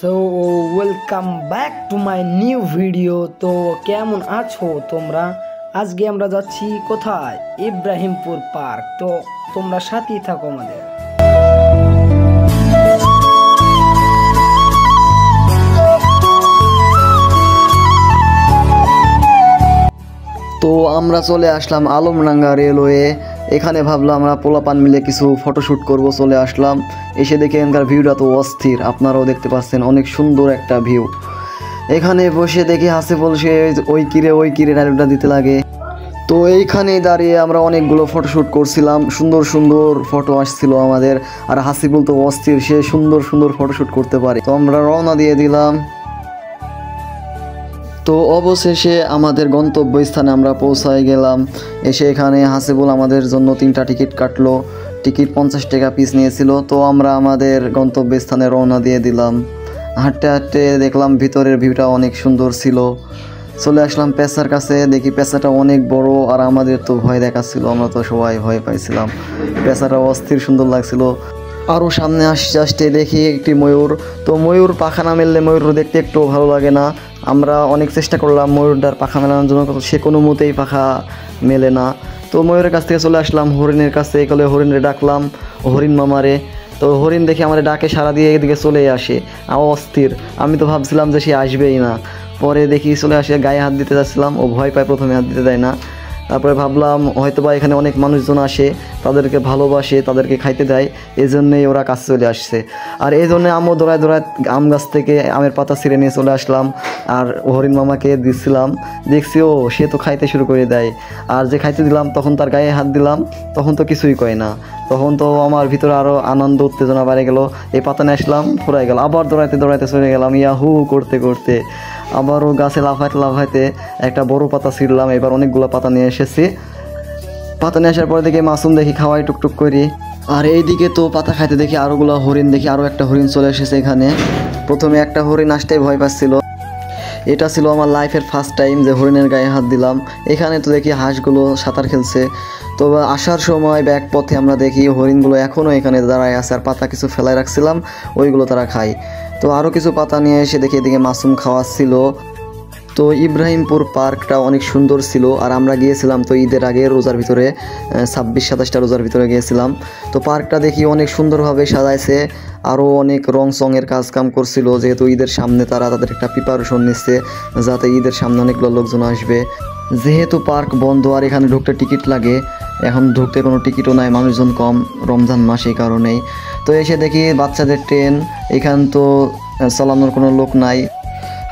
So welcome back to my new video. তো কেমন আছো তোমরা? আজকে আমরা যাচ্ছি কোথায়? ইব্রাহিমপুর পার্ক। তো তোমরা সাথেই থাকো আমাদের। তো আমরা চলে আসলাম আলমডাঙ্গা রেলওয়ে। এখানে ভাবলাম আমরা পোলাপান মিলে কিছু ফটোশ্যুট করব। চলে আসলাম, এসে দেখে এখানকার ভিউটা তো অস্থির, আপনারাও দেখতে পাচ্ছেন অনেক সুন্দর একটা ভিউ। এখানে বসে দেখি হাসিবুল সে ওই কিরে ডায়লগটা দিতে লাগে। তো এইখানে দাঁড়িয়ে আমরা অনেকগুলো ফটোশ্যুট করছিলাম, সুন্দর সুন্দর ফটো আসছিল আমাদের। আর হাসিবুল তো অস্থির, সে সুন্দর সুন্দর ফটোশ্যুট করতে পারে। তো আমরা রওনা দিয়ে দিলাম। তো অবশেষে আমাদের গন্তব্যস্থানে আমরা পৌঁছায় গেলাম। এসে এখানে হাসিবুল আমাদের জন্য 3টা টিকিট কাটলো। টিকিট 50 টাকা পিস নিয়েছিল। তো আমরা আমাদের গন্তব্যস্থানে রওনা দিয়ে দিলাম। হাঁটতে হাঁটতে দেখলাম ভিতরের ভিউটা অনেক সুন্দর ছিল। চলে আসলাম পেঁচার কাছে, দেখি পেঁচাটা অনেক বড়, আর আমাদের তো ভয় দেখাচ্ছিল, আমরা তো সবাই ভয় পাইছিলাম। পেঁচাটা অস্থির সুন্দর লাগছিল। আরও সামনে আসতে আসতে দেখি একটি ময়ূর। তো ময়ূর পাখা না মেললে ময়ূর দেখতে একটু ভালো লাগে না। আমরা অনেক চেষ্টা করলাম ময়ূরটার পাখা মেলানোর জন্য, সে কোনো মতেই পাখা মেলে না। তো ময়ূরের কাছ থেকে চলে আসলাম হরিণের কাছে, এগুলো হরিণের ডাকলাম, হরিণ মামারে। তো হরিণ দেখে আমাদের ডাকে সারা দিয়ে এদিকে চলে আসে, অস্থির। আমি তো ভাবছিলাম যে সে আসবেই না, পরে দেখি চলে আসে। গায়ে হাত দিতে যাচ্ছিলাম, ও ভয় পায়, প্রথমে হাত দিতে দেয় না। তারপরে ভাবলাম হয়তোবা এখানে অনেক মানুষজন আসে, তাদেরকে ভালোবাসে, তাদেরকে খাইতে দেয়, এই জন্যই ওরা কাছে চলে আসছে। আর এই জন্যে আমও দৌড়ায় দৌড়ায় আম গাছ থেকে আমের পাতা ছিঁড়ে নিয়ে চলে আসলাম, আর হরিণ মামাকে দিচ্ছিলাম। দেখছি ও সে তো খাইতে শুরু করে দেয়। আর যে খাইতে দিলাম তখন তার গায়ে হাত দিলাম, তখন তো কিছুই কয় না। তখন তো আমার ভিতরে আরও আনন্দ উত্তেজনা বেড়ে গেল। এই পাতা নিয়ে আসলাম, ফুরাই গেল। আবার দৌড়াইতে দৌড়াইতে চলে গেলাম, ইয়াহু করতে করতে। আবারও গাছে লাফাইতে লাফাইতে একটা বড় পাতা ছিঁড়লাম। এবার অনেকগুলো পাতা নিয়ে এসেছি। পাতা নিয়ে আসার পরে দেখি মাসুম দেখি খাওয়াই টুকটুক করি। আর এইদিকে তো পাতা খাইতে দেখি আরোগুলো হরিণ, দেখি আরও একটা হরিণ চলে এসেছে এখানে। প্রথমে একটা হরিণ আসতেই ভয় পাচ্ছিল। এটা ছিল আমার লাইফের ফার্স্ট টাইম যে হরিণের গায়ে হাত দিলাম। এখানে তো দেখি হাঁসগুলো সাঁতার খেলছে। তো আসার সময় ব্যাক পথে আমরা দেখি হরিণগুলো এখনও এখানে দাঁড়ায় আছে, আর পাতা কিছু ফেলায় রাখছিলাম, ওইগুলো তারা খায়। তো আরও কিছু পাতা নিয়ে এসে দেখি এদিকে মাসুম খাওয়াচ্ছিল। তো ইব্রাহিমপুর পার্কটা অনেক সুন্দর ছিল। আর আমরা গিয়েছিলাম তো ঈদের আগে, রোজার ভিতরে 26-27টা রোজার ভিতরে গিয়েছিলাম। তো পার্কটা দেখি অনেক সুন্দরভাবে সাজাইছে, আরও অনেক রং সঙের কাজ কাম করছিল, যেহেতু ঈদের সামনে তারা তাদের একটা প্রিপারেশন নিচ্ছে, যাতে ঈদের সামনে অনেকগুলো লোকজন আসবে। যেহেতু পার্ক বন্ধ আর এখানে ঢুকতে টিকিট লাগে, এখন ঢুকতে কোনো টিকিটও নাই, মানুষজন কম, রমজান মাস এই কারণেই। তো এসে দেখি বাচ্চাদের ট্রেন, এখান তো চালানোর কোনো লোক নাই।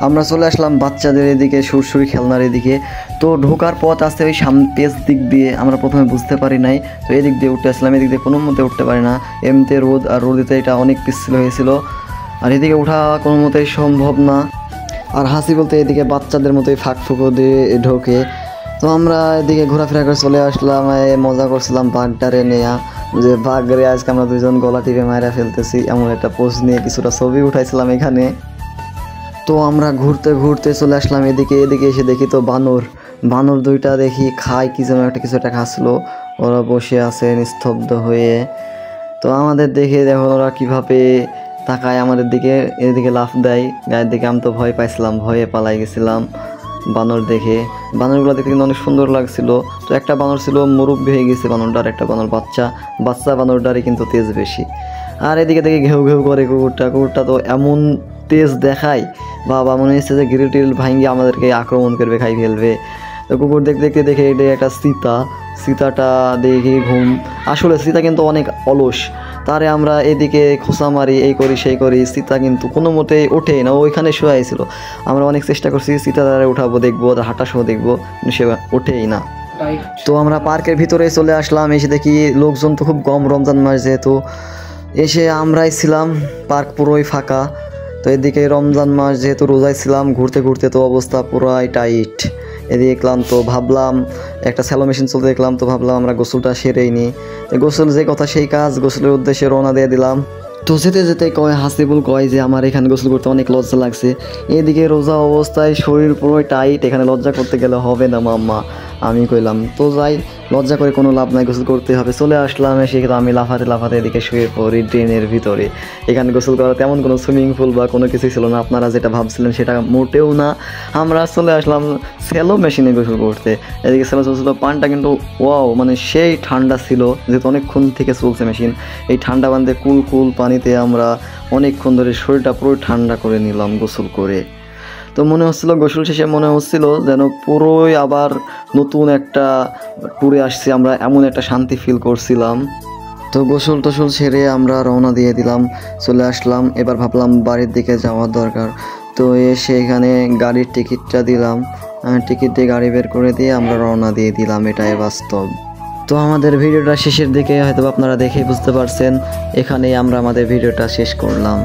আমরা চলে আসলাম বাচ্চাদের এদিকে, সুরসুরি খেলনার এদিকে। তো ঢোকার পথ আসতে ওই পেছ দিক দিয়ে, আমরা প্রথমে বুঝতে পারি নাই। তো এদিক দিয়ে উঠতে আসলাম, এদিক দিয়ে কোনো মতে উঠতে পারি না, এমনিতে রোদ, আর রোদিতে এটা অনেক পিছল হয়েছিল, আর এদিকে ওঠা কোনো মতেই সম্ভব না। আর হাসি বলতে এদিকে বাচ্চাদের মতোই ফাঁক ফুঁকো দিয়ে ঢোকে। তো আমরা এদিকে ঘোরাফেরা করে চলে আসলাম, মজা করছিলাম বাঘটারে নেয়া, যে বাঘরে আজকে আমরা দুজন গলা টিপে মায়েরা ফেলতেছি, এমন একটা পোজ নিয়ে কিছুটা ছবি উঠাইছিলাম এখানে। তো আমরা ঘুরতে ঘুরতে চলে আসলাম এদিকে এসে দেখি তো বানর দুইটা দেখি খায় কি যেন কিছু একটা খাচ্ছিলো। ওরা বসে আছে নিস্তব্ধ হয়ে। তো আমাদের দেখে দেখো ওরা কীভাবে তাকায় আমাদের দিকে, এদিকে লাফ দেয় গায়ের দিকে। আমি তো ভয় পাইছিলাম, ভয়ে পালাই গেছিলাম বানর দেখে। বানরগুলো দেখতে কিন্তু অনেক সুন্দর লাগছিল। তো একটা বানর ছিল মুরব্বী হয়ে গেছে বানরটার, একটা বানর বাচ্চা বানরটারই কিন্তু তেজ বেশি। আর এদিকে দেখে ঘেউ ঘেউ করে কুকুরটা তো এমন তেজ দেখায়, বাবা মনে হচ্ছে যে গ্রিল টিল ভাঙিয়ে আমাদেরকে আক্রমণ করবে, খাই ফেলবে। তো কুকুর দেখতে দেখতে দেখে এটা একটা সীতাটা দেখে ঘুম। আসলে সীতা কিন্তু অনেক অলস, তারে আমরা এদিকে খোঁচা মারি, এই করি সেই করি, সীতা কিন্তু কোনো মতেই ওঠেই না, ওইখানে শুয়েছিল। আমরা অনেক চেষ্টা করছি সীতা দ্বারা উঠাবো, দেখবো, তার হাঁটা সহ দেখবো, কিন্তু সে ওঠেই না। তো আমরা পার্কের ভিতরে চলে আসলাম, এসে দেখি লোকজন তো খুব কম, রমজান মাস যেহেতু। এসে আমরাই ছিলাম, পার্ক পুরোই ফাঁকা। তো এদিকে রমজান মাস যেহেতু রোজায় ছিলাম, ঘুরতে ঘুরতে তো অবস্থা পুরাই টাইট। এদিকে দেখলাম তো ভাবলাম একটা স্যালো মেশিন চলতে দেখলাম, তো ভাবলাম আমরা গোসলটা সেরেই নিই। তো গোসল যে কথা সেই কাজ, গোসলের উদ্দেশ্যে রওনা দিয়ে দিলাম। তো যেতে যেতে হাসিবুল কয় যে আমার এখানে গোসল করতে অনেক লজ্জা লাগছে। এদিকে রোজা অবস্থায় শরীর পুরোই টাইট, এখানে লজ্জা করতে গেলে হবে না মাম্মা। আমি কইলাম তো যাই, লজ্জা করে কোনো লাভ নাই, গোসল করতে হবে। চলে আসলাম, এসে কিন্তু আমি লাফাতে লাফাতে এদিকে শুয়ে পড়ি ড্রেনের ভিতরে। এখানে গোসল করা তেমন কোনো সুইমিং পুল বা কোনো কিছু ছিল না, আপনারা যেটা ভাবছিলেন সেটা মোটেও না। আমরা চলে আসলাম স্যালো মেশিনে গোসল করতে। এদিকে স্যালো চলছিল, পানটা কিন্তু ওয়াও, মানে সেই ঠান্ডা ছিল, যেহেতু অনেকক্ষণ থেকে চলছে মেশিন। এই ঠান্ডা বান্ধে কুল কুল পানিতে আমরা অনেকক্ষণ ধরে শরীরটা পুরো ঠান্ডা করে নিলাম গোসল করে। তো মনে হচ্ছিল গোসল শেষে মনে হচ্ছিল যেন পুরোই আবার নতুন একটা ট্যুরে আসছি আমরা, এমন একটা শান্তি ফিল করছিলাম। তো গোসল টোসল সেরে আমরা রওনা দিয়ে দিলাম, চলে আসলাম। এবার ভাবলাম বাড়ির দিকে যাওয়ার দরকার। তো এসে এখানে গাড়ির টিকিটটা দিলাম, টিকিট দিয়ে গাড়ি বের করে দিয়ে আমরা রওনা দিয়ে দিলাম, এটাই বাস্তব। তো আমাদের ভিডিওটা শেষের দিকে হয়তো আপনারা দেখেই বুঝতে পারছেন, এখানেই আমরা আমাদের ভিডিওটা শেষ করলাম।